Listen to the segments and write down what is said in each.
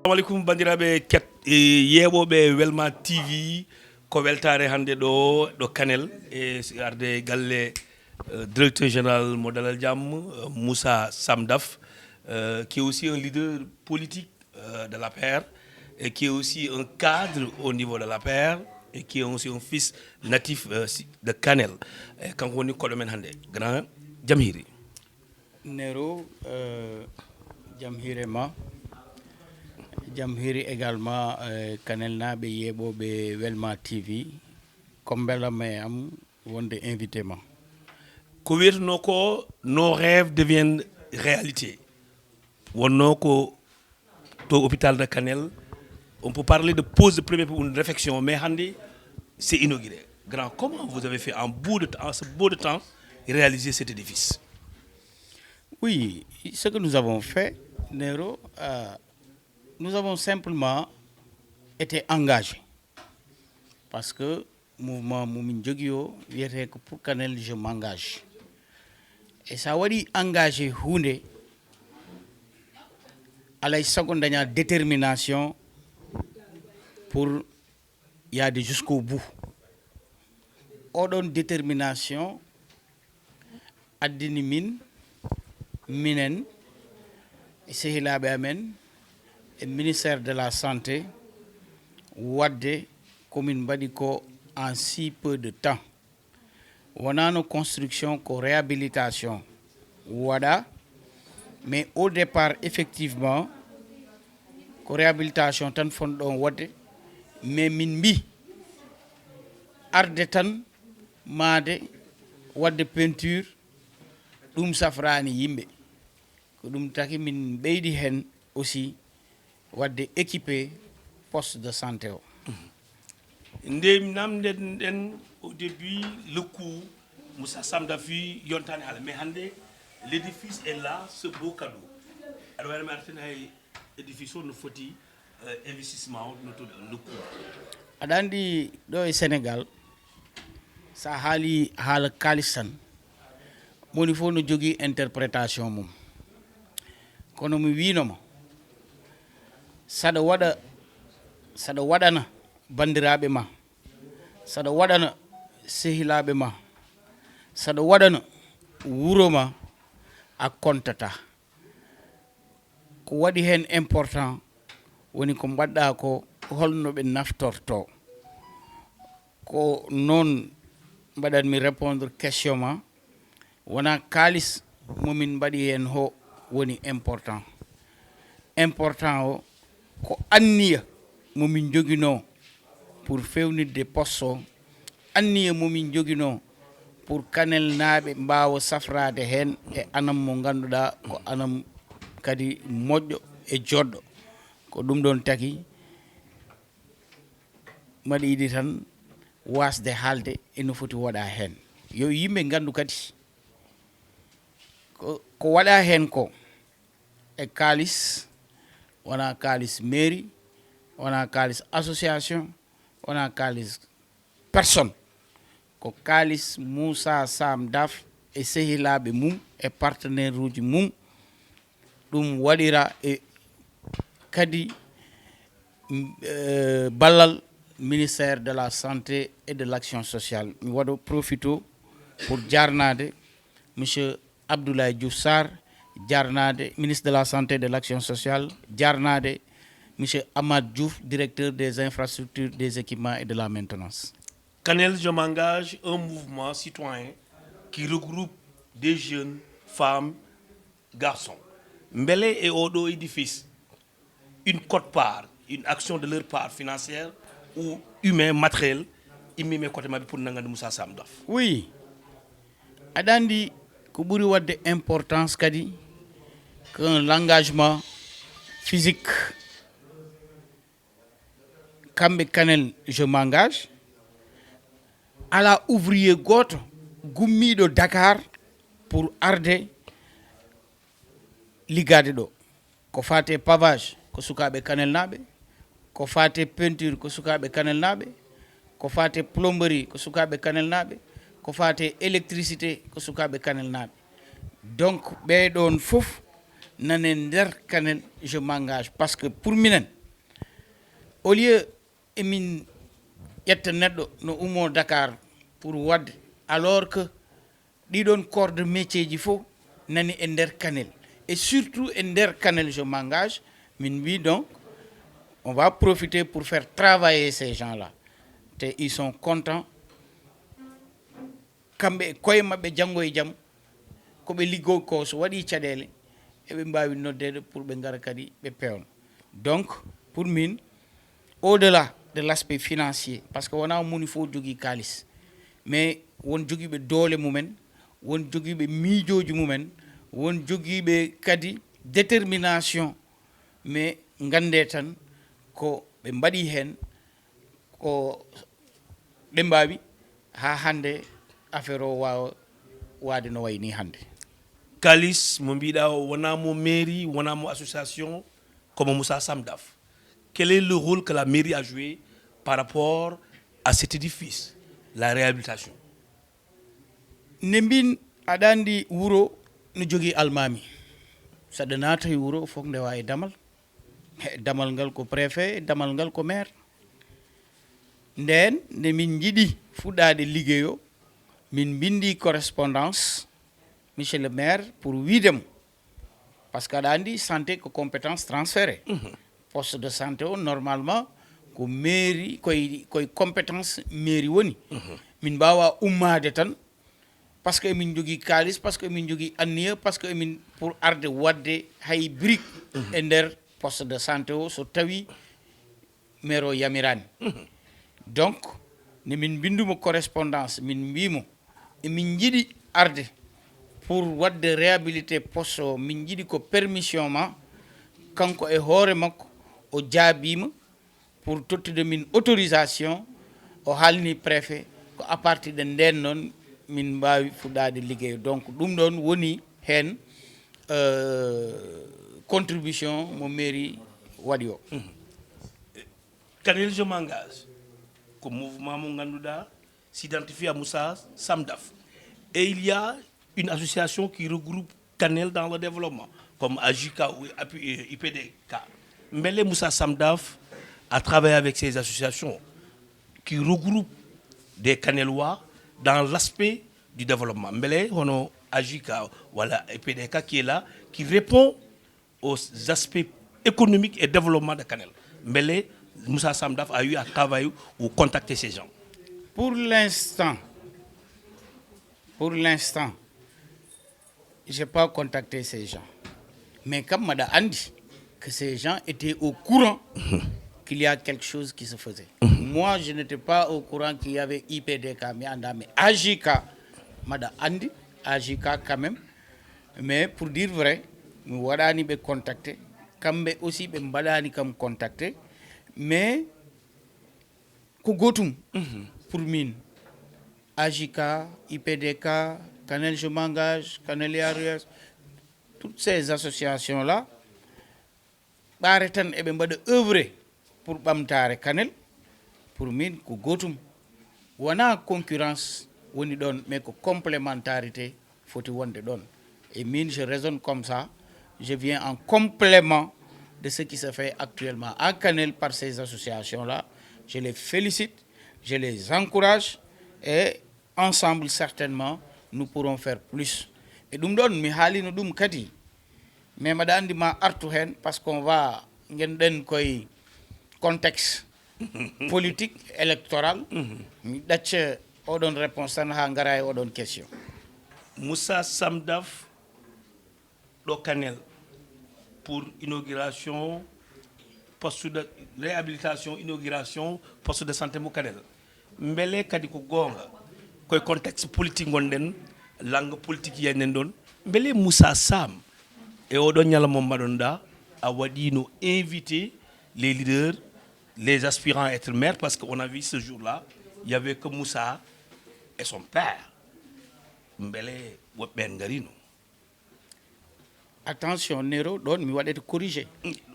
Assalamualaikum bandiraɓe yeɓoɓe Welma TV ko weltare hande ɗo Kanel e arde galle directeur général mo Dalal Jamm Moussa Samdaf qui est aussi un leader politique de l'APR et qui est aussi un cadre au niveau de l'APR et qui est aussi un fils natif de Kanel kanko woni koɗo men hande grand jam hiiri Nero jam hirema jam hiri également Kanel naɓe yeɓoɓe Welma TV ko beelama e am wonde invité ma ko wiyeteno ko nos rêves deviennent réalité wonno ko to hôpital de Kanel on peut parler de pause de première pour une réflexion mais hande c'est inauguré. Grand, comment vous avez fait en ce bout de temps réaliser cet édifice? Oui, ce que nous avons fait, Nero, nous avons simplement été engagés. Parce que mouvement Moumin Djogio, que pour Kanel, je m'engage. Et ça veut dire engagé Houndé à la seconde dernière détermination pour y aller jusqu'au bout. Ordon détermination, Adinimin, Minen, Sehilabe Amen, et ministère de la Santé, Wadde, commune Badiko, en si peu de temps. On a nos constructions, nos réhabilitation, Wada, mais au départ, effectivement, la réhabilitation, tan fondon Wadde, mais minbi, arde tan, made, Wadde peinture, ɗum safrani yimɓe ko ɗum taki min ɓeydi hen aussi wadde équipé poste de santé o nde namden ɗen au début le coup Moussa Samdaf wi yontani haala mais hande l'édifice est là ce beau cadeau aɗa wayno mi artene hay édifice o no foti investissement o no to le coup aɗa andi ɗo e Sénégal sa haali haala kalis tan moni fof no jogui interprétation mum kono mi winoma saɗa waɗana bandiraɓe ma saɗa waɗana sehilaɓe ma saɗa waɗana wuro ma a kontata ko waɗi hen important woni ko mbaɗɗa ko holno ɓe naftorto ko noon mbaɗanmi répondre question ma wona kalis momin mbaɗi hen ho woni important o ko anniya momin joguino pour fewnidde poste o anniya momin joguino pour Kanel naɓe mbawa safrade hen e anam mo ganduɗa ko anam kadi moƴƴo e joɗɗo ko ɗum ɗon tagui mbaɗa yiɗi tan wasde haalde eno foti waɗa hen yo yimɓe gandu kadi ko waɗa hen ko e kalis wona kalis mairie wona kalis association wona kalis personne ko kalis Moussa Samdaf e sehilaɓe mum e partenaire uji mum ɗum waɗira e kadi ballal ministère de la santé et de l'action sociale mi waɗo profito pour jarnade monsieur Abdoulaye Diouf Sarr jarnade ministre de la santé et de l'action sociale jarnade monsieur Amad Diouf directeur des infrastructures des équipements et de la maintenance. Kanel je m'engage un mouvement citoyen qui regroupe des jeunes femmes garçons mbele et oɗo édifice une quote-part une action de leur part financière ou humain matériel immime côté mabɓe pour nangande Moussa Samdaf. Oui aɗa andi ko ɓuri wadde importance kadi qu'un engagement physique kamɓe Kanel je m'engage ala ouvrier goto gummiɗo Dakar pour arde liggade ɗo ko fate pavage ko sukaɓe Kanel naɓe ko fate peinture ko sukaɓe Kanel naɓe ko fate plomberie ko sukaɓe Kanel naɓe ko fate électricité ko sukaɓe Kanel naɓe donc ɓeɗon fof nanen nder Kanel je m'engage parce que pour minen au lieu emin ƴetta neɗɗo no ummo Dakar pour wadde alors que ɗiɗon corps de métier ji fof nani e nder Kanel et surtout e nder Kanel je m'engage min wi donc on va profiter pour faire travailler ces gens-là te ils sont contents kamɓe e koye maɓɓe janngo e jam koɓe liggo ko so waɗi caɗele eɓe mbawi noddede pour ɓe ngara kadi ɓe pewna donc pour min au delà de l'aspect financier parce que wona moni fof jogui kalis mais won joguiɓe doole mumen won joguiɓe miijoji mumen won joguiɓe kadi détermination mais gande tan ko ɓe mbaɗi hen ko ɓe mbawi ha hande affaire o wawa wade no wayni hande Kalis mo mbiɗa wonamo mairie wonamo association comme Moussa Samdaf. Quel est le rôle que la mairie a joué par rapport à cet édifice, la réhabilitation? ne mbin aɗa andi wuuro no jogui almami saɗa naata e wuuro fof ndewa e damal damal ngal ko préfet damal ngal ko maire nden nde min jiiɗi fuɗɗade ligguey o min bindi correspondance monsieur le maire pour wiidemo par ce que aɗa andi santé ko compétence transféré poste de santé o normalement ko mairie koye compétence mairie woni min mbawa ummade tan par ce que emin jogui kalis par ce que emin jogui anniya par ce que emin pour arde wadde hay brique e nder poste de santé o so tawi maire o yamirani donc ne min bindumo correspondance min mbimo emin jiiɗi arde pour wadde réhabilité poste o min jiiɗi ko permission ma kanko e hoore makko o jaabima pour tottude min autorisation o haalni préfet ko à partir de nden noon min mbawi fuɗɗade ligguey donc ɗum ɗon woni hen contribution mo mairie waɗi o Kanel je m'engage comme mouvement mo ganduɗa s'identifie à Moussa Samdaf et il y a une association qui regroupe Kanel dans le développement comme AJK ou IPDK. Mbele Moussa Samdaf a travaillé avec ces associations qui regroupent des Kanelois dans l'aspect du développement. Mbele on a AJK voilà IPDK qui est là qui répond aux aspects économiques et développement de Kanel. Mbele Moussa Samdaf a eu à travailler ou contacter ces gens. Pour l'instant, je n'ai pas contacté ces gens. Mais comme Mada Andi, que ces gens étaient au courant qu'il y a quelque chose qui se faisait. Moi, je n'étais pas au courant qu'il y avait IPDK, mais AJK, Mada Andi, AJK quand même. Mais pour dire vrai, nous avons contacté, comme aussi nous avons contacté, mais Kogotum, pour mine, AJK, IPDK, Kanel Je m'engage, Kanel Arias, toutes ces associations-là, Baretan et Bembade œuvrer pour Bamtare Kanel, pour mine, Kogotum. On a concurrence, on y donne, mais que complémentarité, faut y donne. Et mine, je raisonne comme ça, je viens en complément de ce qui se fait actuellement à Kanel par ces associations-là. Je les félicite, je les encourage et ensemble, certainement, nous pourrons faire plus. Et nous donne mi halino dum kati. Mais madame ma artu hen parce qu'on va ngenden koy contexte politique électoral. Mi dacce odon réponse tan ha ngara odon question. Moussa Samdaf do Kanel pour inauguration poste de réhabilitation inauguration poste de santé mo Kanel. Mbele kadi ko gonga koy contexte politique gonden langue politique yanen don mbele Moussa Sam e oɗon ñalamo mbaɗonɗa a waɗino invité les leaders les aspirants à être maire parce qu'on a vu ce jour-là il y avait que Moussa et son père mbele woɓɓe ngarino. Attention Nero don mi waɗete corriger.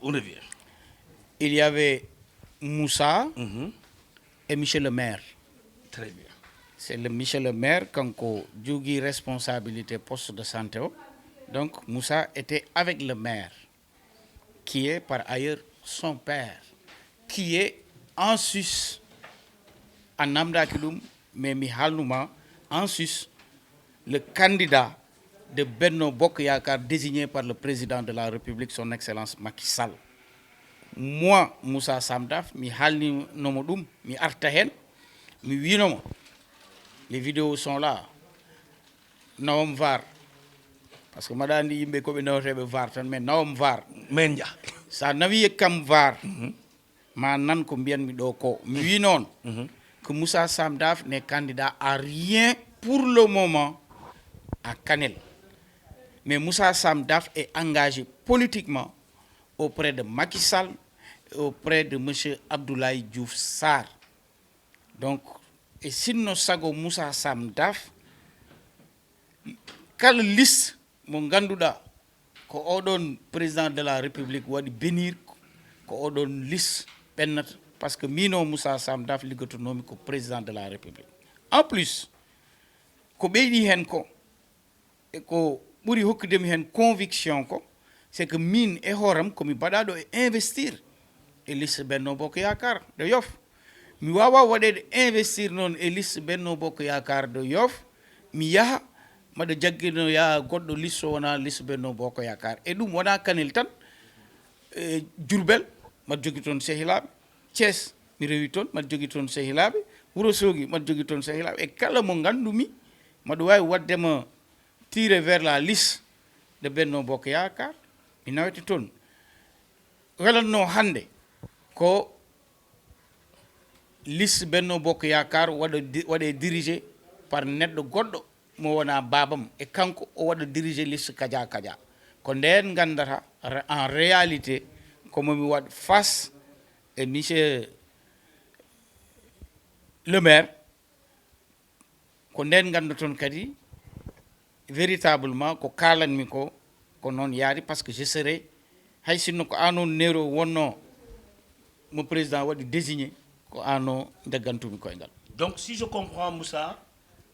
On revient. Il y avait Moussa et Michel le maire. Très bien. C'est le Michel le maire quand on joue responsabilité poste de santé. Donc Moussa était avec le maire, qui est par ailleurs son père, qui est en sus a namdaki ɗum mais mi haalnuma en sus le candidat de Benno Bokk Yakaar désigné par le président de la République son excellence Macky Sall. Moi Moussa Samdaf mi haalninomo ɗum mi arta hen mi winomo les vidéos sont là nawam var parce que mbaɗa andi yimɓe koɓe nawateɓe var tan mais nawam var men ja sa nawi kam var ma nan ko mbiyanmi ɗo ko mi wi noon que Moussa Samdaf n'est candidat à rien pour le moment à Kanel. Mais Moussa Samdaf est engagé politiquement auprès de Macky Sall et auprès de M. Abdoulaye Diouf Sarr. Donc, et sinno sago Moussa Samdaf, kala liste mo ganduɗa ko oɗon président de la République waɗi bénir ko oɗon liste ɓennata parce que mino Moussa Samdaf liggotonomi ko président de la République. En plus, ko ɓeydi hen ko e ko ɓuri hokkudemi hen conviction ko c'est que min e hooram komi mbaɗaɗo e investir e liste Benno Bokk Yakaar de Yoff. Mi wawa waɗede investir noon e liste Benno Bokk Yakaar de Yoff mi yaha maɗa jaggino yaha goɗɗo liste o wona liste Benno Bokk Yakaar e ɗum wona Kanel tan e Diourbel mbaɗa jogui toon sehilaɓe Thiès mi rewi toon mbaɗa jogui toon sehilaɓe Wourossogui mbaɗa jogui toon sehilaɓe e kala mo gandumi mbaɗa wawi waddema tirer vers la liste de Benno Bokk Yakaar mi nawete toon welanno hande ko liste Benno Bokk Yakaar waɗe dirigé par neɗɗo goɗɗo mo wona babam e kanko o waɗa dirigé liste Kadia Kadia ko nden gandata en réalité komomi waɗ face et monsieur le maire ko nden ganda toon kadi véritablement ko kalanmi ko noon yaari parce que je serai hay sinno ko an on nero wonno mo président waɗi désigné ko an o deggantumi koyngal. Donc si je comprends Moussa,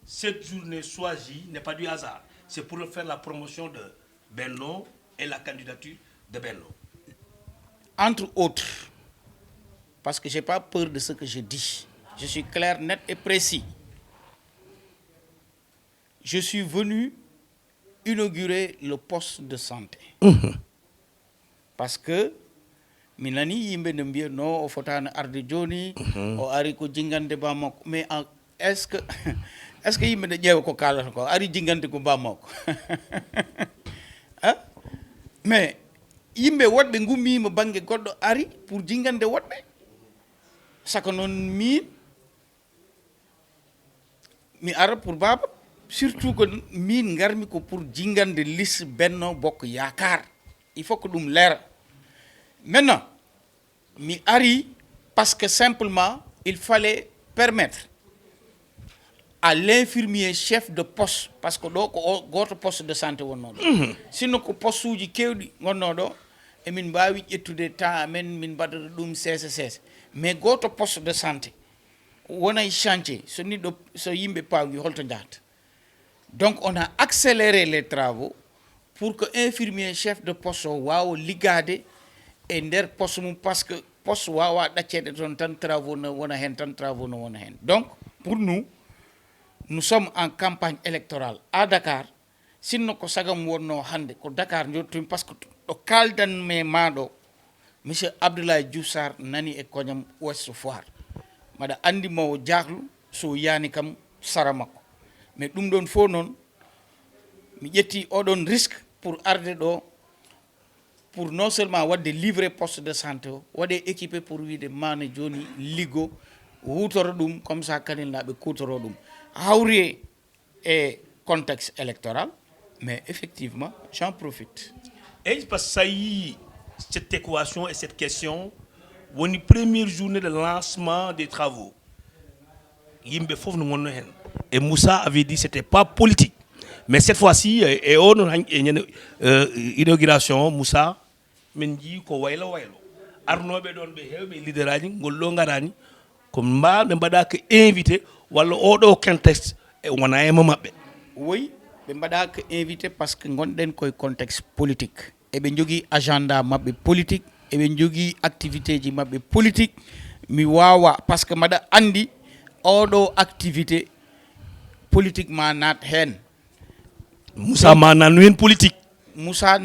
cette journée choisie n'est pas du hasard, c'est pour faire la promotion de Benno et la candidature de Benno. Entre autres, parce que j'ai pas peur de ce que je dis. Je suis clair, net et précis. Je suis venu inaugurer le poste de santé. Parce que mi nani yimɓe ne mbiya no o fotani arde joni o ari ko jingande ba makko mais est ce que yimɓe ne ƴeewa ko kalata ko ari jingande ko ba makko mais yimɓe woɗɓe gummima banggue goɗɗo ari pour jingande woɗɓe saka noon min mi ara pour baba surtout que min garmi ko pour jingande liste Benno Bokk Yakaar il faut que ɗum leera. Maintenant mi ari parce que simplement il fallait permettre à l'infirmier chef de poste parce que ɗo ko goto poste de santé wonno ɗo sinno ko poste uji kewɗi gonno ɗo emin mbawi ƴettude temps amen min mbaɗata ɗum seesa mais goto poste de santé wonay chantier so niɗɗo so yimɓe pawgi holto jahata. Donc on a accéléré les travaux pour que infirmier chef de poste o wawa liggade e nder poste mum parce que poste wawa ɗaccede toon tan travaux no wona hen tan travaux no wona hen. Donc pour nous sommes en campagne électorale à Dakar sinno ko sagam wonno hande ko Dakar jottomi parce que ɗo kaldanme maɗo monsieur Abdoulaye Diouf Sarr nani e koñam Ouest Foire maɗa andi mawo jahlu so yani kam sara makko mais ɗum ɗon fof noon mi ƴetti oɗon risque pour arde ɗo pour non seulement wadde livrer poste de santé o waɗe équipé pour wiide mane joni liggo wutoro ɗum comme ça kanilnaɓe kutoro ɗum hawri e contexte électoral mais effectivement j'en profite. Et parce que ça y cette équation et cette question woni première journée de lancement des travaux yimɓe fof no gonno hen et Moussa avait dit c'était pas politique mais cette fois-ci et on inauguration Moussa min jii ko waylo arnoɓe ɗon ɓe hewɓe leader aji ngol ɗo garani ko mbawɓe mbaɗaka invité walla oɗo contexte e wona e maɓɓe. Oui ɓe mbaɗaka invité parce que gonɗen koye contexte politique eɓe jogui agenda mabɓe politique eɓe jogui activité ji mabɓe politique mi wawa par ce que mbaɗa andi oɗo activité politiquement nat hen Moussa ma nannu hen politique. Moussa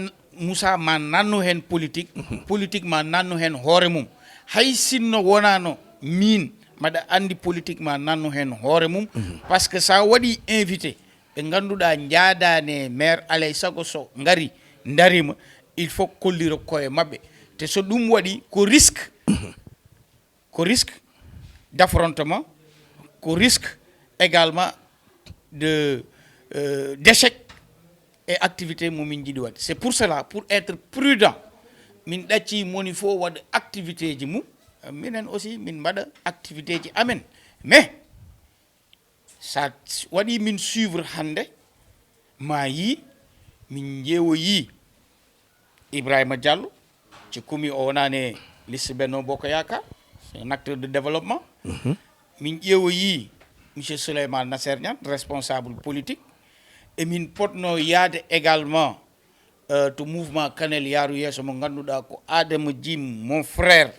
ma nannu hen politique politiquement nannu hen hoore mum hay sinno wonano min mbaɗa andi politiquement nannu hen hoore mum par ce que sa waɗi invité ɓe ganduɗa jaadane maire alay sago so ngari darima il faut kollira koye mabɓe te so ɗum waɗi ko risque d'affrontement ko risque également de d'échec et activité momin jiiɗi waɗde c'est pour cela pour être prudent min ɗacci moni fo waɗa activité ji mum minen aussi min mbaɗa activité ji amen mais sa waɗi min suivre hande ma yi min ƴeewoyi Ibrahima Diallo cikkumi o wonani liste Benno Bokk Yakaar c'est un acteur de développement min ƴeewoyi monsieur Souleymane Nasser Niane responsable politique et min potno yaade également to mouvement Kanel Yaaru Yeeso mo ganduɗa ko Adama Djim mon frère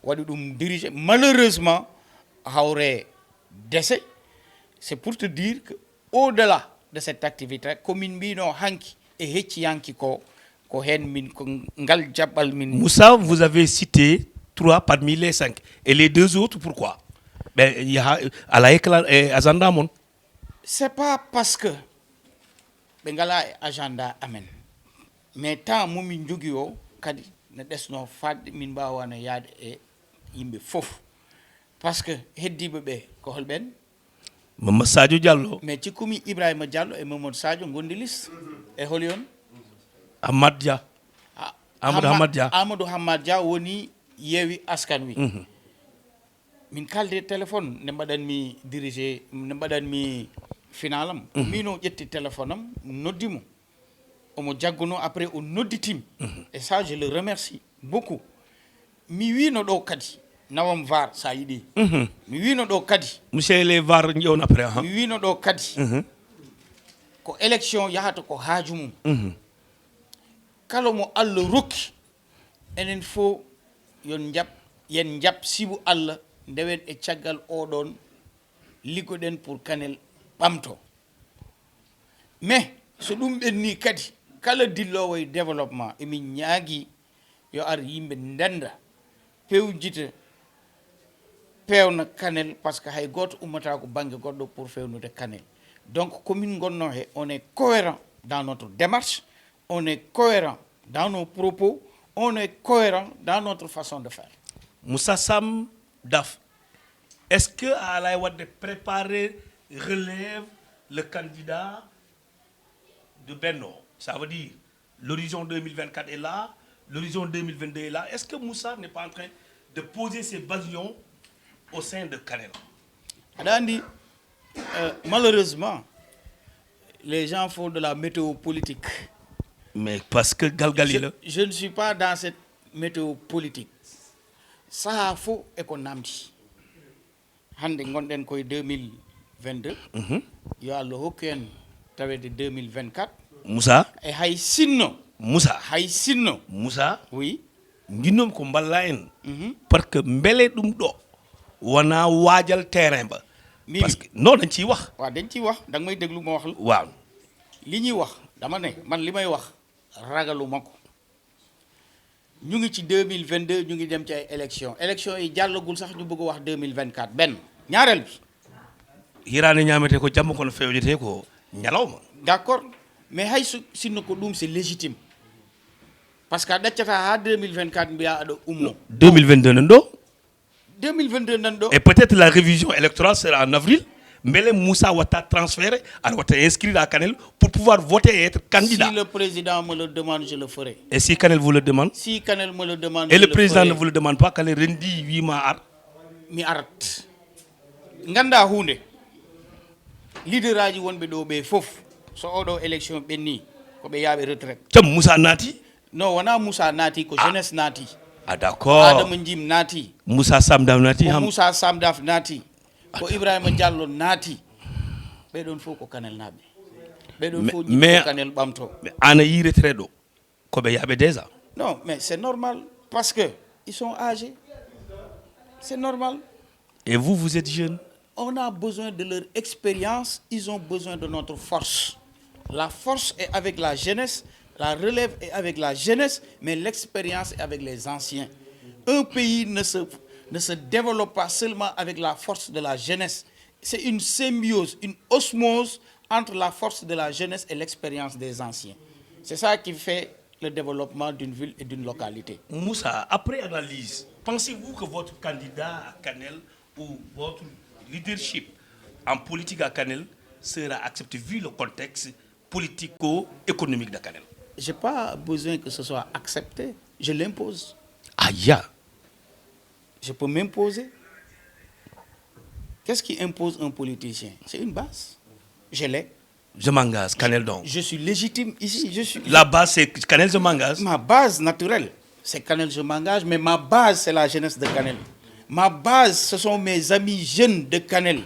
waɗi ɗum dirigé malheureusement hawre décès c'est pour te dire que au-delà de cette activité komin mbino hanki e hecciyanki ko hen min ko ngal jaɓɓal min. Moussa, vous avez cité 3 parmi les 5 et les 2 autres pourquoi? Ben il y a ala éclat et agenda mon. C'est pas parce que ɓe ngala e agenda amen mais temps momin jogui o kadi ne ɗesno fadde min mbawano yaade e yimɓe fof par ce que heddiɓe ɓe ko holɓen Mamadou Sadio Diallo mais cikkumi Ibrahima Diallo e Mamadou Sadio gondi liste e holi on Hamad Dia Amadou Hamad Dia woni Yewwi Askan Wi min kalde téléphone ne mbaɗanmi dirigé ne mbaɗanmi final am min o ƴetti téléphone am noddimo omo jagguno après o nodditim et ça je le remercie beaucoup mi wino ɗo kadi nawam var sa yiɗi mi wino ɗo kadi monsieur les var ƴewon après mi wino ɗo kadi ko élection yahata ko haaju mum kala mo Allah rokki enen fof yen jaɓ sibu Allah ndewen e caggal oɗon liggoɗen pour Kanel ɓamto mais so ɗum ɓenni kadi kala dillowo e développement emin ñaagui yo ar yimɓe ndenda pewjita pewna Kanel par ce que hay goto ummata ko banggue goɗɗo pour fewnude Kanel donc komin gonno he on est cohérent dans notre démarche on est cohérent dans nos propos on est cohérent dans notre façon de faire. Moussa Sam Daf, est-ce que Alay Wade préparer relève le candidat de Benno? Ça veut dire l'horizon 2024 est là, l'horizon 2022 est là. Est-ce que Moussa n'est pas en train de poser ses bastions au sein de Kanel? Adandi, malheureusement, les gens font de la météo politique. Mais parce que Galgali je ne suis pas dans cette météo politique. Ça faut et qu'on amdi. Hande ngonden koy 2022. Yo Allah hokken tawede 2024. Moussa e hay sinno Moussa oui nginom ko balla en parce que mbele ɗum ɗo wona waajal terrain ba parce que non dañ ciy wax waaw dañ ciy wax danga may déglu ma wax la waaw li ñuy wax dama ne man li may wax ragalu ma ko ñu ngi ci 2022 ñu ngi dem ci ay élection yi jàllagul sax ñu bëgg wax 2024 benn ñaareel bi hiraane ñaamete ko jàmm kono fewjete ko ñalawma d'accord mais hay sinno ko ɗum c'est légitime par ce que a ɗaccata ha 2024 mbiya aɗa ummo 2022 nan ɗo 2022 nan ɗo et peut-être la révision électorale sera en avril mbele Moussa watta transféré aɗa watta inscrire à Kanel pour pouvoir voter et être candidat. Si le président me le demande, je le ferai. Et si Kanel vous le demande? Si Kanel me le demande, et le président ne vous le demande pas, Kanel rendi 8 mois ar mi arat nganda hunde leader aji wonɓe ɗo ɓe fof so oɗo élection ɓenni ko ɓe yaaɓe retraite tam Moussa naati non wona Moussa naati ko jeunesse naati d'accord Adama Djim naati Moussa Samdaf naati Moussa Samdaf naati ko Ibrahima Diallo naati ɓeɗon fof ko Kanel naɓe ɓeɗon fof ko Kanel ɓamto mais ana yi retraite ɗo ko ɓe yaaɓe déjà non mais c'est normal parce que ils sont âgés C'est normal. Et vous, vous êtes jeune. On a besoin de leur expérience, ils ont besoin de notre force. La force est avec la jeunesse, la relève est avec la jeunesse, mais l'expérience est avec les anciens. Un pays ne se développe pas seulement avec la force de la jeunesse. C'est une symbiose, une osmose entre la force de la jeunesse et l'expérience des anciens. C'est ça qui fait le développement d'une ville et d'une localité. Moussa, après analyse, pensez-vous que votre candidat à Kanel ou votre leadership en politique à Kanel sera accepté vu le contexte politico-économique de Kanel? Je n'ai pas besoin que ce soit accepté, je l'impose. Aïe! Je peux m'imposer. Qu'est-ce qui impose un politicien? C'est une base. Je l'ai. Je m'engage, Kanel donc. Je suis légitime ici. La base, c'est Kanel, je m'engage. Ma base naturelle, c'est Kanel, je m'engage, mais ma base, c'est la jeunesse de Kanel. Ma base, ce sont mes amis jeunes de Kanel.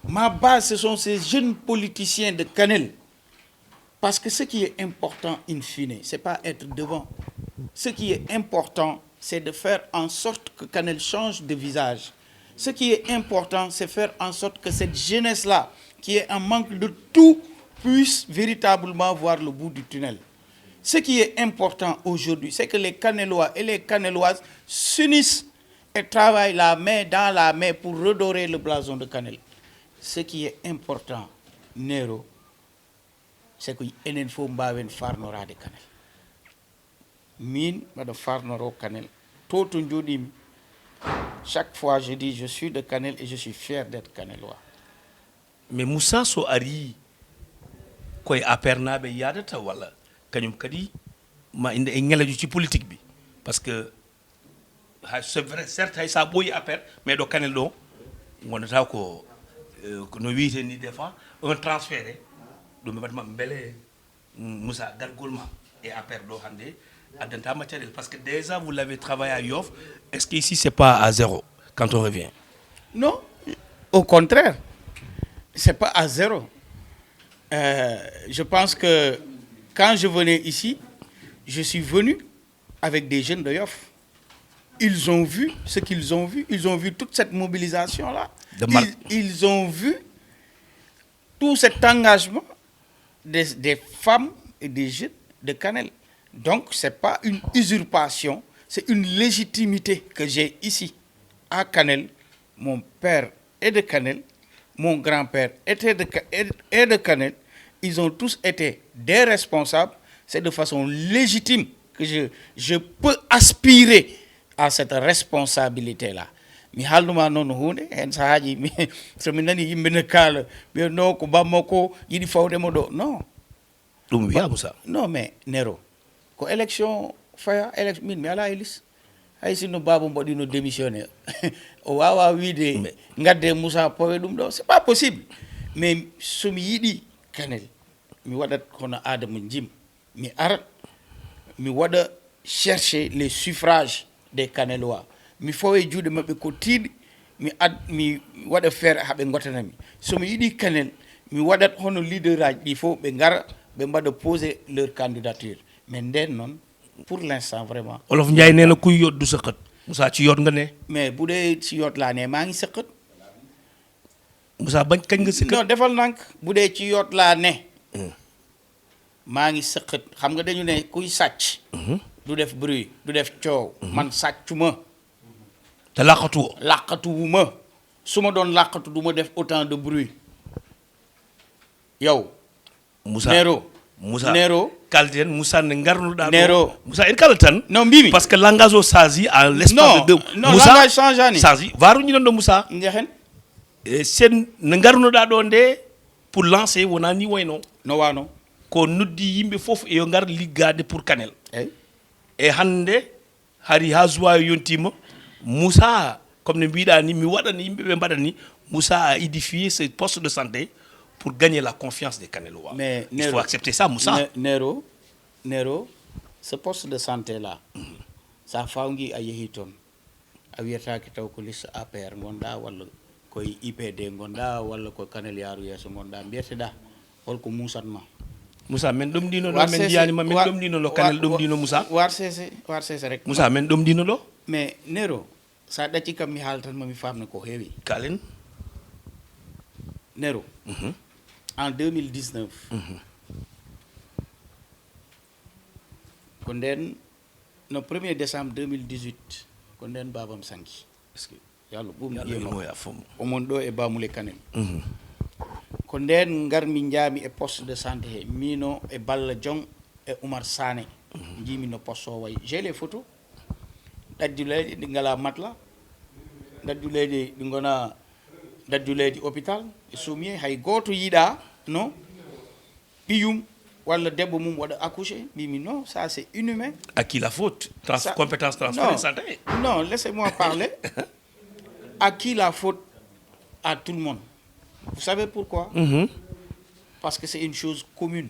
Ma base, ce sont ces jeunes politiciens de Kanel. Parce que ce qui est important, in fine, ce n'est pas être devant. Ce qui est important, c'est de faire en sorte que Kanel change de visage. Ce qui est important, c'est faire en sorte que cette jeunesse-là, qui est en manque de tout, puisse véritablement voir le bout du tunnel. Ce qui est important aujourd'hui, c'est que les Kanelois et les Kaneloises s'unissent et travaillent la main dans la main pour redorer le blason de Kanel. Ce qui est important, Nero, c'est qu'il faut mbawen farnora de Kanel. Min, de farnoro Kanel. Tout un chaque fois, je dis, je suis de Kanel et je suis fier d'être Kanelois. Mais Moussa so ari koy apernabe yadata wala kanyum kadi ma inde e ngelaju ci politique bi parce que c'est vrai certes hay sa boyi aper mais do Kanel do ngonata ko no wiite ni des fois un transféré do me batma bele Moussa gargolma et aper do hande addanta matériel parce que déjà vous l'avez travaillé à Yoff. Est-ce qu'ici c'est pas à zéro quand on revient? Non, au contraire. C'est pas à zéro. Je pense que quand je venais ici, je suis venu avec des jeunes de Yoff. Ils ont vu ce qu'ils ont vu. Ils ont vu toute cette mobilisation-là. Ils ont vu tout cet engagement des femmes et des jeunes de Kanel. Donc, ce n'est pas une usurpation, c'est une légitimité que j'ai ici à Kanel. Mon père est de Kanel. Mon grand-père était de Kanel. Ils ont tous été des responsables. C'est de façon légitime que je peux aspirer à cette responsabilité-là. Mi halduma non hunde en saaji mi so mi nani yimbe ne kala be no ko bamako yidi fawde mo do non dum wiya Moussa non mais Nero ko élection faya élection min mi ala elis hay sino babo mbodi no démissionnaire o wawa wiide ngadde Moussa powe dum do c'est pas possible mais so mi yidi Kanel mi wadat kono Adama Jim mi arat mi wada chercher les suffrages des Kanelois mi fawe juude mabbe ko tiidi mi wada faire habe ngotanami so mi yidi Kanel mi wadat hono leaderage di fo be ngara be mbada poser leur candidature mais nden non pour l'instant vraiment Olof Ndiaye neena kuy yot du sekkat Moussa ci yot nga ne mais boudé ci yot la ne ma ngi sekkat Moussa bañ kañ nga sekkat non defal nank boudé ci yot la ne ma ngi sekkat xam nga dañu ne kuy sacc du def bruit du def ciow man saccuma te laqatuwuma suma don laqatu duma def autant de bruit yow Moussa Nero kalten Moussa ne ngarnuda Nero Moussa il kaltan non mbimi parce que langage au sazi en l'espace de non Moussa langage changeani sazi varu ñu do Moussa ndexen sen ne ngarnuda do nde pour lancer wona ni wayno no wano ko nuddi yimbe fofu e yo ngar liggade pour Kanel e hande hari hazwa yontima Moussa comme ne biida ni mi wadani yimbe be badani Moussa a édifié ce poste de santé pour gagner la confiance des Kanelois. Mais il faut accepter ça, Moussa. Nero, ce poste de santé-là, ça fait un yehiton. Aviata qui t'a occupé à APR, Gonda, ou le IPD, Gonda, ou le Kanel Yaru, Gonda, Bieteda, ou le Moussa. Moussa, men dom dino lo, men diani ma men dom dino lo, Kanel dom dino Moussa. War c'est rek. Moussa, men dom dino lo. Mais Nero, sa ɗacci kam mi haala tan mami famna ko heewi. Kalen. Nero. En 2019. ko nden no 1er décembre 2018 ko nden babam sanki. Est-ce que yallo ɓum Yalla ƴeema imo ya fomo. omon ɗo e bamule kanel. ko nden garmi jaami e poste de santé he mino e Balla Diong e Oumar Sané jimi no poste o wayi j'ai les photos ɗadduleeɗe ɗi ngala matla ɗadduleeɗe ɗi gona ɗadduleeɗe hôpital e somier hay gooto yiɗa no ɓiyum walla debbo mum waɗa accouché mbimi non ça c'est inhumain. À qui la faute? Ça- Compétence transférée santé. Non, laissez-moi parler. À qui la faute? À tout le monde. Vous savez pourquoi? Parce que c'est une chose commune.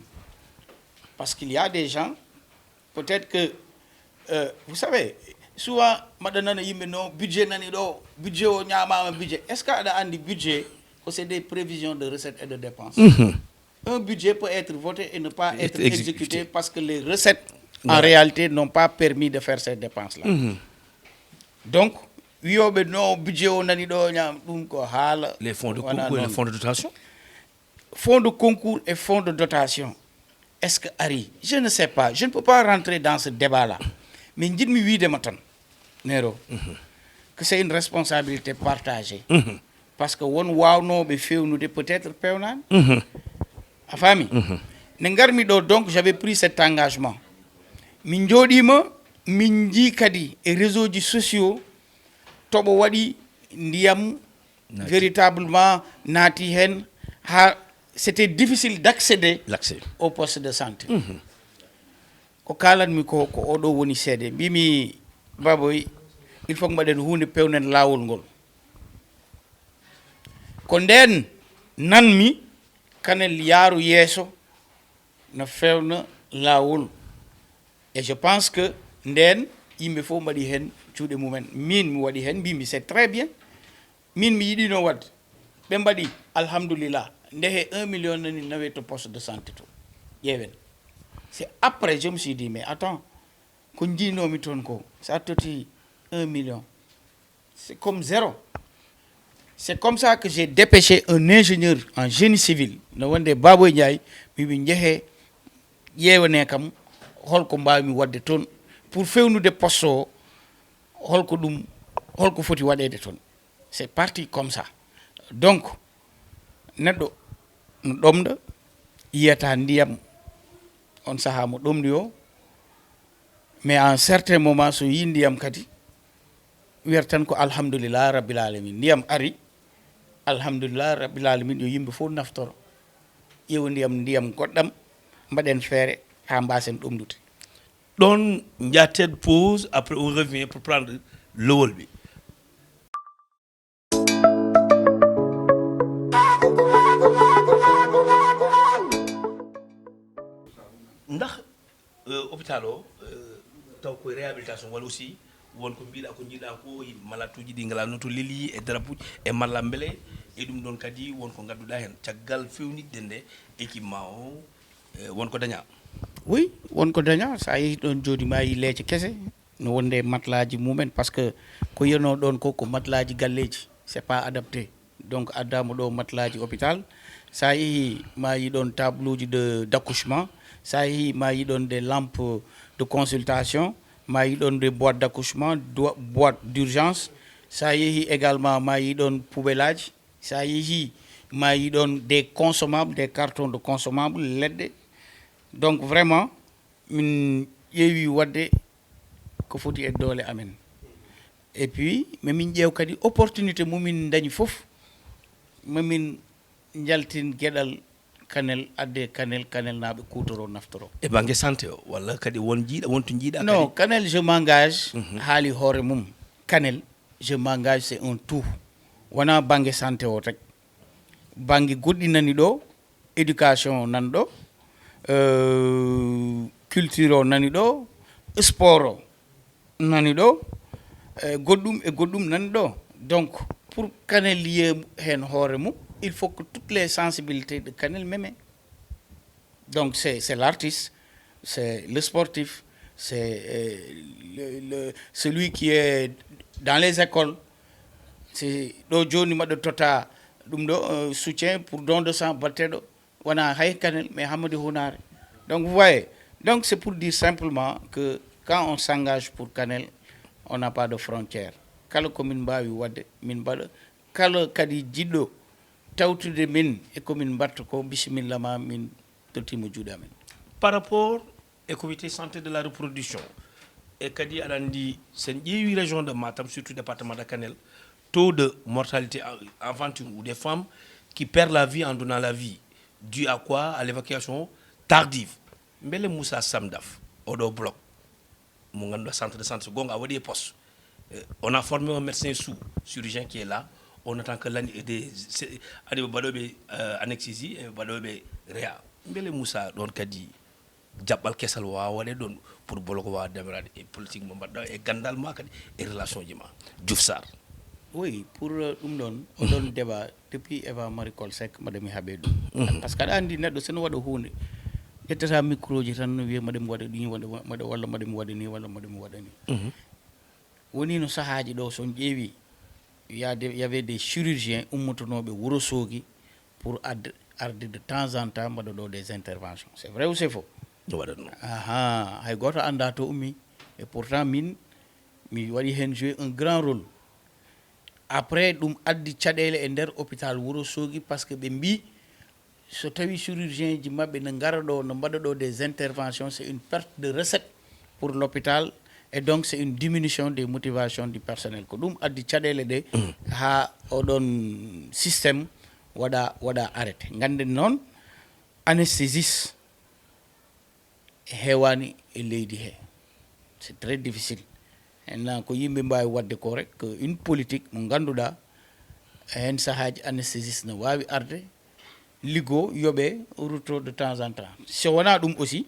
Parce qu'il y a des gens, peut-être que, vous savez, souvent, madame non, budget nani do, budget o nyama budget. Est-ce qu'il y a un budget que c'est des prévisions de recettes et de dépenses? Un budget peut être voté et ne pas être exécuté parce que les recettes, en réalité, n'ont pas permis de faire ces dépenses-là. Donc, wiyoɓe non budget o nani ɗo ñam ɗum ko haala. Les fonds de Voilà, concours et les non. fonds de dotation. Fonds de concours et fonds de dotation. Est-ce que Harry, je ne sais pas, je ne peux pas rentrer dans ce débat-là. Mais je me dis Nero, que c'est une responsabilité partagée. Parce que on wow no be nous de peut-être peunan. A famille. Nengarmi do donc j'avais pris cet engagement. Min jodima min ji kadi et réseaux sociaux tobo wadi ndiyam véritablement nati hen ha c'était difficile d'accéder L'accès. au poste de santé. Ko kalanmi ko oɗo woni seede mbimi baboy il faut que mbaɗen hunde pewnen lawol ngol ko nden nanmi kanel yaaru yeeso no fewna lawol et je pense que nden yimɓe fof mbaɗi hen cuuɗe mumen min mi waɗi hen mbimi c'est très bien min mi yiɗino wadde ɓe mbaɗi alhamdulillah ndehe 1 million nani nawe to poste de santé to ƴeewen c'est après je me suis dit mais attends ko jiinomi toon ko ça toti 1 million c'est comme zéro. C'est comme ça que j'ai dépêché un ingénieur en génie civil no wonde Baboy Ndiaye mimi jeehe ƴeewane kam holko mbawmi wadde toon pour fewnude poste o holko ɗum holko foti waɗede toon. C'est parti comme ça. Donc neɗɗo no ɗomɗa yiyata ndiyam on saha mo ɗomɗi o mais à un certain moment so yi ndiyam kadi wiyata tan ko alhamdulillah rabbil alamin ndiyam ari alhamdulillah rabbil alamin yo yimɓe fof naftoro ƴeewa ndiyam goɗɗam mbaɗen feere ha mbasen ɗomdude. Donc, il y a telle pause, après on revient pour prendre le wolbi. ndax hôpital o taw koye réhabilitation walla aussi wonko mbiɗa ko jiiɗa ko malatuji ɗi ngala no to leeli e darapuji e malla beele e ɗum ɗon kadi wonko gadduɗa hen caggal fewnitde nde équipement o wonko daña. Oui, wonko daña sa yehi ɗon joni ma yi leece kese no wonde matlaji mumen par ce que ko yeno ɗon ko matlaji galleji c'est pas adapté donc addama ɗo matlaji hôpital sa yehi ma yi ɗon tableau ji d'accouchement sa yehi ma yi ɗon des lampes de consultation ma yi ɗon des boîtes d'accouchement boîte d'urgence sa yehi également ma yi ɗon poubellage sa yehi ma yi ɗon des consommables des cartons de consommables leɗɗe. Donc vraiment min ƴeewi wadde ko foti e doole amen et puis mamin ƴeew kadi opportunité mumin dañi fof mamin jaltin gueɗal kanel adde kanel naɓe kutoro naftoro e banggue santé o walla kadi won jiiɗa wonto jiiɗa non kanel je m'engage haali hoore mum kanel je m'engage c'est un tout wona banggue santé o tek banggue goɗɗi nani ɗo éducation nan ɗo culture o nani ɗo sport o nani ɗo goɗɗum e goɗɗum nani ɗo donc pour Kanel yiye hen hoore mum il faut que toutes les sensibilités de Kanel m'aiment. Donc c'est l'artiste, c'est le sportif, c'est celui qui est dans les écoles. C'est do joni maɗo tota ɗum ɗo soutien pour don de sang batteɗo wona hay Kanel mais Hamadi Hunare. Donc vous voyez, donc c'est pour dire simplement que quand on s'engage pour Kanel, on n'a pas de frontières. Kala commune mbawi wadde min mbaɗa, kala kadi jiɗɗo tawtude min e commune mbatta ko bisimilla ma min tottima juuɗe amen. Par rapport au comité santé de la reproduction et kadi aɗa andi sen ƴeewi région de Matam surtout département de Kanel, taux de mortalité infantile ou des femmes qui perdent la vie en donnant la vie dû à quoi? À l'évacuation tardive. Mbele Moussa Samdaf oɗo bloc mo ganduɗa centre de santé gonga a waɗi e poste. On a formé un médecin sous chirurgien qui est là. On attend que l'année des anesthésie et baɗoɓe réa. Mbele Moussa ɗon kadi jaɓɓal kesal wawa waɗe ɗon pour boloko wawa demirade e politique mo mbaɗɗa e gandal ma kadi e relation ji ma. Diouf Sarr. Oui, pour ɗum ɗon oɗon débat depuis Eva Marie Coll Seck madami haɓe ɗum par ce que aɗa andi neɗɗo sono waɗa hunde ƴettata micro ji tan wiya maɗami waɗa ɗi walla maɗami waɗa ni walla maɗami waɗa ni woni no sahaji ɗo son ƴeewi y avait des chirurgiens ummotonoɓe Wourossogui pour arde de temps en temps mbaɗa ɗo des interventions. C'est vrai ou c'est faux? Aha, hay goto anda to ummi et pourtant min mi waɗi hen joué un grand rôle. Après ɗum addi caɗele e nder hôpital Wourossogui par ce que ɓe mbi so tawi chirurgien ji maɓɓe ne ngara ɗo no mbaɗa ɗo des interventions, c'est une perte de recette pour l'hôpital et donc c'est une diminution des motivations du personnel ko ɗum addi caɗele ɗe ha oɗon système waɗa arrêté. Ganden noon anesthésiste hewani e leydi he, c'est très difficile. Maintenant ko yimɓe mbawi wadde ko rek une politique mo ganduɗa hen sahaji anesthésiste ne wawi arde liggo yoɓe rutto de temps en temps. So wona ɗum aussi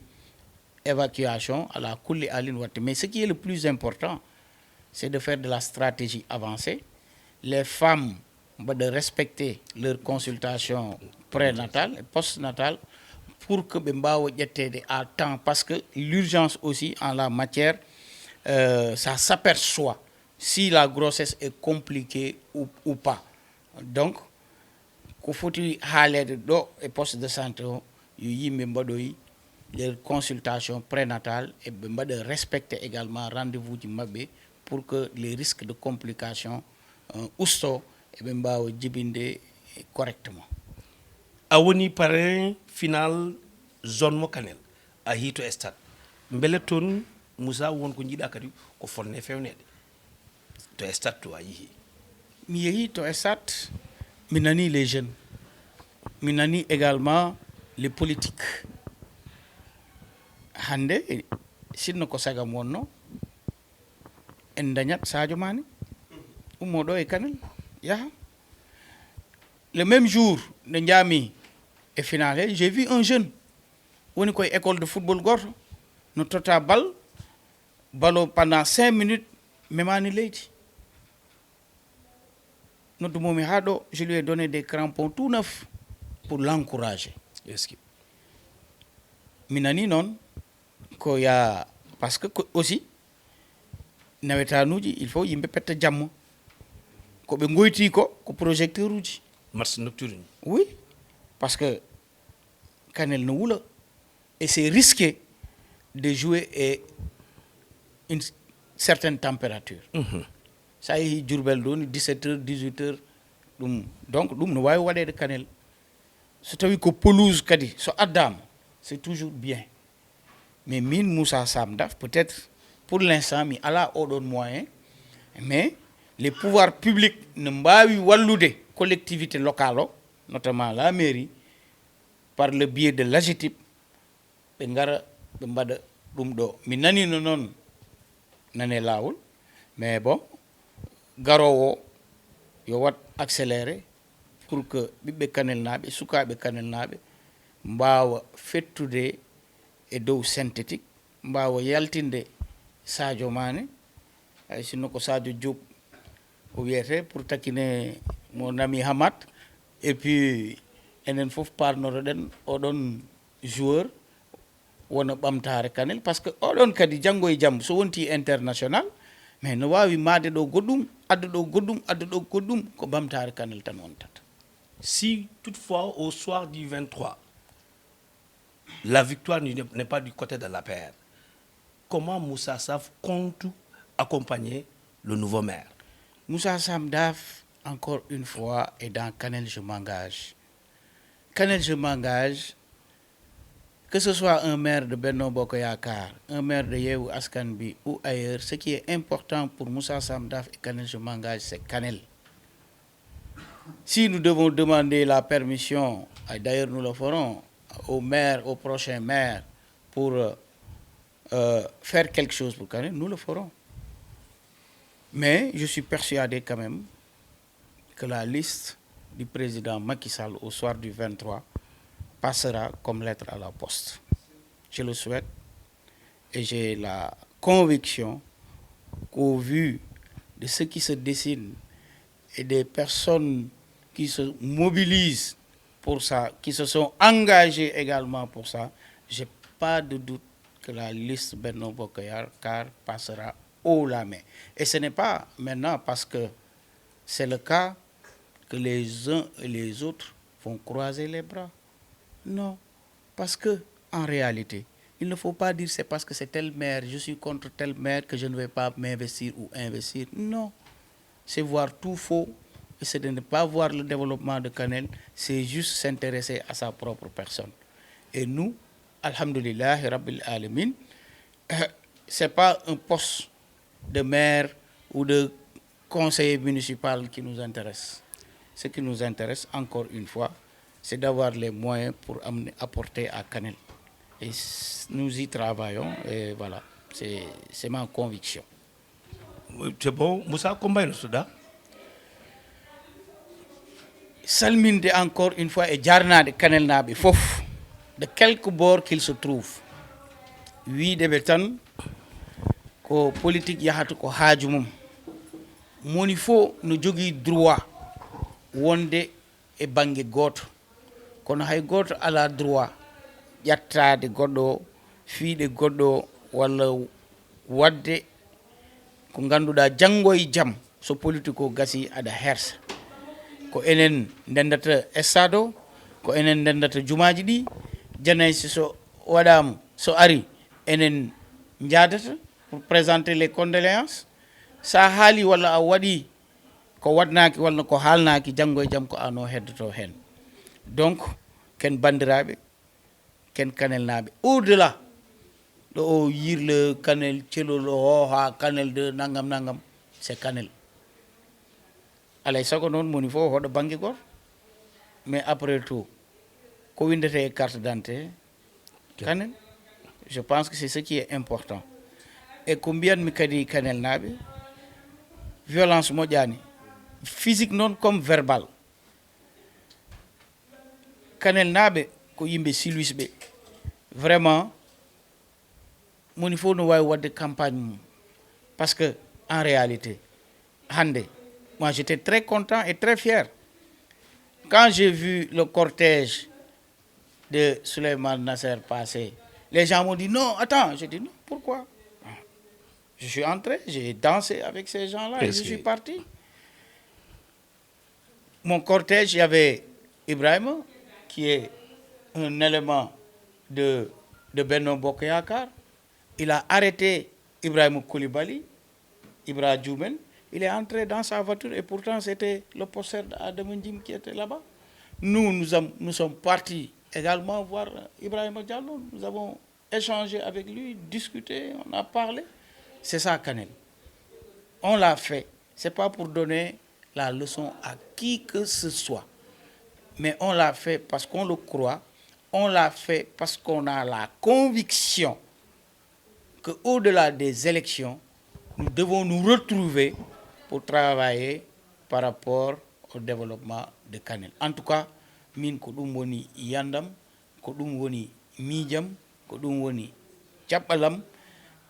évacuation ala kulli alin watte. Mais ce qui est le plus important, c'est de faire de la stratégie avancée. Les femmes de respecter leur consultation prénatale et postnatale pour que ɓe mbawa ƴettede à temps, parce que l'urgence aussi en la matière, ça s'aperçoit si la grossesse est compliquée ou pas. Donc ko foti haalede ɗo e poste de santé o yo yimɓe mbaɗoyi leur consultation prénatale et ɓe mbaɗa respecter également rendez-vous ji maɓɓe pour que les risques de complications usto e ɓe mbawa jibinde correctement. A woni parrain final zone mo Kanel a hito stade mbele toon Moussa won ko jiiɗa kadi ko fonne fewnede to stade to a yeehi? Mi yeehi to stade, mi nani les jeunes, mi nani également les politiques. Hande sinno ko sagam wonno en dañat Sadio Mané ummoɗo e Kanel yaha. Le même jour nde jaami e finale, j'ai vu un jeune woni koye école de football goto no tota balo pendant 5 minutes memani leydi. Noddumomi ha ɗo, je lui ai donné des crampons tout neufs pour l'encourager. Est-ce que mi nani noon ko ya, parce que aussi nawetanuji il faut yimɓe petta jamma ko ɓe goyti ko projecteur uji match nocturne? Oui, parce que Kanel no wuula et c'est risqué de jouer à une certaine température. Ça yeehi Diourbel ɗo ni 17h 18h donc ɗum no wawi waɗede Kanel. So tawi ko pelouse kadi so addama c'est toujours bien. Mais min Moussa Samdaf peut-être pour l'instant mi ala oɗon moyen, mais les pouvoirs publics ne mbawi wallude collectivité locale o, notamment la mairie, par le biais de l'AGETIP ɓe ngara ɓe mbaɗa ɗum ɗo. Mi nanino noon nane lawol, mais bon garowo yo wat accéléré pour que ɓiɓɓe Kanel naɓe sukaɓe Kanel naɓe mbawa fettude e dow synthétique, mbawa yaltinde Sadio Mané, hay sinno ko Sadio Diop o wiyete pour taquiner mon ami Hamad, et puis enen fof parnoroɗen oɗon joueur wona ɓamtare Kanel, parce que oɗon kadi janggo e jaam so wonti international mais no wawi maade ɗo goɗɗum adda ɗo goɗɗum adda ɗo goɗɗum ko bamtare Kanel tan wontata. Si toutefois au soir du 23 la victoire n'est pas du côté de la paire, comment Moussa Saf compte accompagner le nouveau maire? Moussa Sam Daf, encore une fois, et dans Kanel je m'engage. Kanel je m'engage, que ce soit un maire de Benno Bokk Yakaar, un maire de Yewwi Askan Wi ou ailleurs, ce qui est important pour Moussa Sam Daf et Kanel je m'engage, c'est Kanel. Si nous devons demander la permission, et d'ailleurs nous le ferons, au maire, au prochain maire, pour faire quelque chose pour Kanel, nous le ferons. Mais je suis persuadé quand même que la liste du président Macky Sall au soir du 23 passera comme lettre à la poste. Je le souhaite et j'ai la conviction qu'au vu de ce qui se dessine et des personnes qui se mobilisent pour ça, qui se sont engagées également pour ça, je n'ai pas de doute que la liste Benno Bokk Yakaar passera haut la main. Et ce n'est pas maintenant parce que c'est le cas que les uns et les autres vont croiser les bras. Non, parce que en réalité, il ne faut pas dire c'est parce que c'est tel maire, je suis contre tel maire que je ne vais pas m'investir ou investir. Non, c'est voir tout faux et c'est de ne pas voir le développement de Kanel, c'est juste s'intéresser à sa propre personne. Et nous, alhamdulillah, rabbil alamin, c'est pas un poste de maire ou de conseiller municipal qui nous intéresse. Ce qui nous intéresse, encore une fois, c'est d'avoir les moyens pour apporter à Kanel. Et nous y travaillons, et voilà, c'est ma conviction. C'est bon, Moussa, combien de cela? Salminde encore une fois et jarnade Kanel naɓe fof, de quelque bord qu'il se trouve. Wiideɓe tan ko politique yahata ko haaju mum. Moni fo no jogii droit wonde e bange gooto, kono hay gooto ala droit ƴattade goɗɗo, fiiɗe goɗɗo, walla wadde ko ngannduɗaa janngo e jam so politique o gasi aɗa hersa. Ko enen ndendata stade o, ko enen ndendata jumaaji ɗi, janaysi so waɗaama so ari enen njaadata pour présenter les condoléances. Sa haali walla a waɗi ko waɗnaaki walla ko haalnaaki janngo e jam ko ano heddoto heen. Donc ken banndiraaɓe, ken Kanelnaaɓe, au delà ɗo o yirle Kanel celol o hooha Kanel de nangam nangam, c'est Kanel. Alay sago noon moni fof hoɗo bange goto, mais après tout ko windete e carte d'identité Kanel. Je pense que c'est ce qui est important. Et ko mbiyanmi kadi Kanel naaɓe, violence moƴƴani physique noon comme verbal. Kanel naaɓe ko yimɓe silwis ɓe, vraiment moni fof no wawi wadde campagne mum, parce que en réalité hande moi j'étais très content et très fier quand j'ai vu le cortège de Souleymane Nasser passer. Les gens m'ont dit non, attends. J'ai dit non, pourquoi? Je suis entré, j'ai dansé avec ces gens-là et je suis parti. Mon cortège, il y avait Ibrahim, qui est un élément de Benno Bokk Yakaar. Il a arrêté Ibrahim Koulibaly, Ibrahim Djoumen. Il est entré dans sa voiture et pourtant c'était le poster d'Adama Ndim qui était là-bas. Nous sommes partis également voir Ibrahima Diallo. Nous avons échangé avec lui, discuté, on a parlé. C'est ça Kanel. On l'a fait. C'est pas pour donner la leçon à qui que ce soit. Mais on l'a fait parce qu'on le croit. On l'a fait parce qu'on a la conviction qu'au-delà des élections, nous devons nous retrouver pour travailler par rapport au développement de Kanel. En tout cas, min ko ɗum woni yandam, ko ɗum woni miijam, ko ɗum woni jaɓɓalam,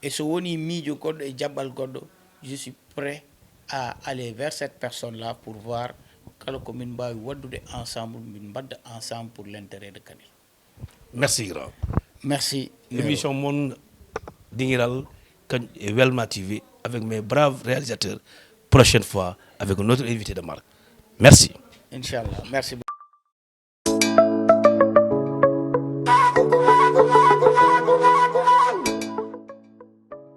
et so woni miijo goɗɗo e jaɓɓal goɗɗo, je suis prêt à aller vers cette personne-là pour voir kala ko min mbawi waddude ensemble, min mbadda ensemble pour l'intérêt de Kanel. Merci grand. Merci. Émission mon dingiral et Welma TV avec mes braves réalisateurs. Prochaine fois avec un autre invité de marque. Merci. Inch'Allah. Merci beaucoup.